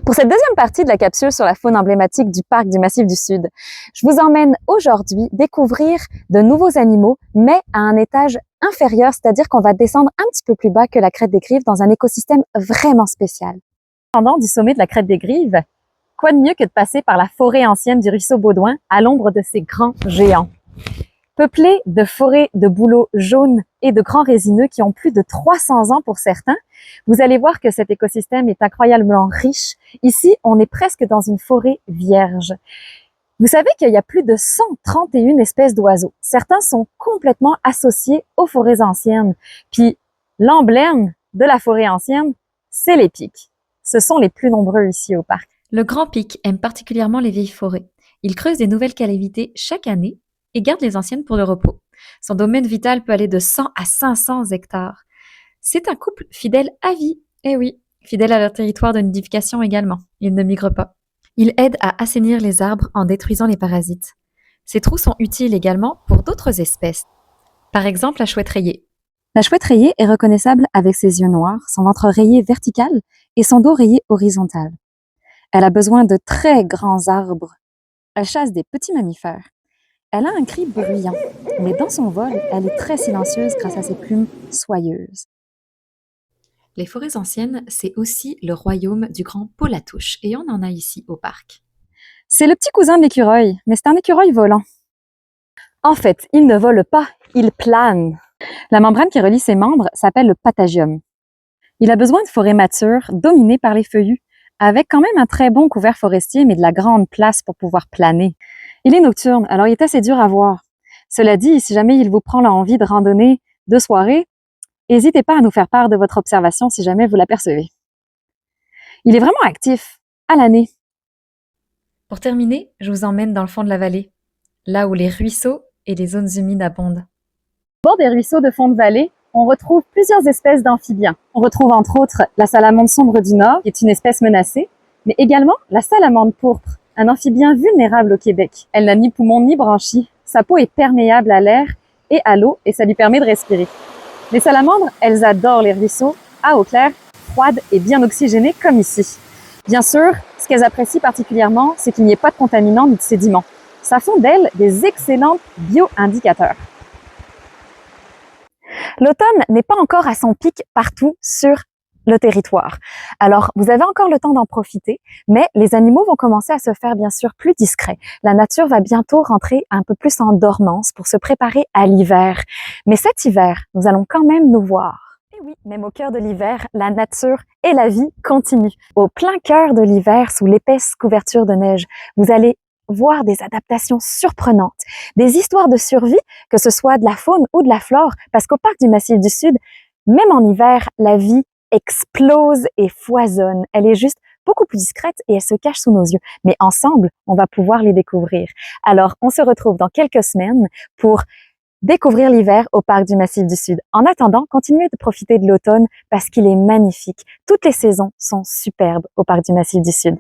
Pour cette deuxième partie de la capsule sur la faune emblématique du parc du Massif du Sud, je vous emmène aujourd'hui découvrir de nouveaux animaux, mais à un étage inférieur, c'est-à-dire qu'on va descendre un petit peu plus bas que la crête des Grives dans un écosystème vraiment spécial. Pendant du sommet de la crête des Grives, quoi de mieux que de passer par la forêt ancienne du ruisseau Baudouin à l'ombre de ces grands géants. Peuplé de forêts de bouleaux jaunes et de grands résineux qui ont plus de 300 ans pour certains, vous allez voir que cet écosystème est incroyablement riche. Ici, on est presque dans une forêt vierge. Vous savez qu'il y a plus de 131 espèces d'oiseaux. Certains sont complètement associés aux forêts anciennes. Puis, l'emblème de la forêt ancienne, c'est les pics. Ce sont les plus nombreux ici au parc. Le grand pic aime particulièrement les vieilles forêts. Il creuse des nouvelles cavités chaque année et garde les anciennes pour le repos. Son domaine vital peut aller de 100 à 500 hectares. C'est un couple fidèle à vie. Eh oui, fidèle à leur territoire de nidification également. Ils ne migrent pas. Ils aident à assainir les arbres en détruisant les parasites. Ces trous sont utiles également pour d'autres espèces. Par exemple, la chouette rayée. La chouette rayée est reconnaissable avec ses yeux noirs, son ventre rayé vertical et son dos rayé horizontal. Elle a besoin de très grands arbres. Elle chasse des petits mammifères. Elle a un cri bruyant, mais dans son vol, elle est très silencieuse grâce à ses plumes soyeuses. Les forêts anciennes, c'est aussi le royaume du grand Paulatouche, et on en a ici au parc. C'est le petit cousin de l'écureuil, mais c'est un écureuil volant. En fait, il ne vole pas, il plane. La membrane qui relie ses membres s'appelle le patagium. Il a besoin de forêts matures, dominées par les feuillus, avec quand même un très bon couvert forestier, mais de la grande place pour pouvoir planer. Il est nocturne, alors il est assez dur à voir. Cela dit, si jamais il vous prend l'envie de randonnée de soirée, n'hésitez pas à nous faire part de votre observation si jamais vous l'apercevez. Il est vraiment actif, à l'année. Pour terminer, je vous emmène dans le fond de la vallée, là où les ruisseaux et les zones humides abondent. Au bord des ruisseaux de fond de vallée, on retrouve plusieurs espèces d'amphibiens. On retrouve entre autres la salamandre sombre du Nord, qui est une espèce menacée, mais également la salamandre pourpre, un amphibien vulnérable au Québec. Elle n'a ni poumon ni branchies. Sa peau est perméable à l'air et à l'eau et ça lui permet de respirer. Les salamandres, elles adorent les ruisseaux à eau claire, froide et bien oxygénée comme ici. Bien sûr, ce qu'elles apprécient particulièrement, c'est qu'il n'y ait pas de contaminants ni de sédiments. Ça font d'elles des excellents bio-indicateurs. L'automne n'est pas encore à son pic partout sur le territoire. Alors, vous avez encore le temps d'en profiter, mais les animaux vont commencer à se faire bien sûr plus discrets. La nature va bientôt rentrer un peu plus en dormance pour se préparer à l'hiver. Mais cet hiver, nous allons quand même nous voir. Et oui, même au cœur de l'hiver, la nature et la vie continuent. Au plein cœur de l'hiver, sous l'épaisse couverture de neige, vous allez voir des adaptations surprenantes, des histoires de survie, que ce soit de la faune ou de la flore, parce qu'au parc du Massif du Sud, même en hiver, la vie explose et foisonne. Elle est juste beaucoup plus discrète et elle se cache sous nos yeux. Mais ensemble, on va pouvoir les découvrir. Alors, on se retrouve dans quelques semaines pour découvrir l'hiver au parc du Massif du Sud. En attendant, continuez de profiter de l'automne parce qu'il est magnifique. Toutes les saisons sont superbes au parc du Massif du Sud.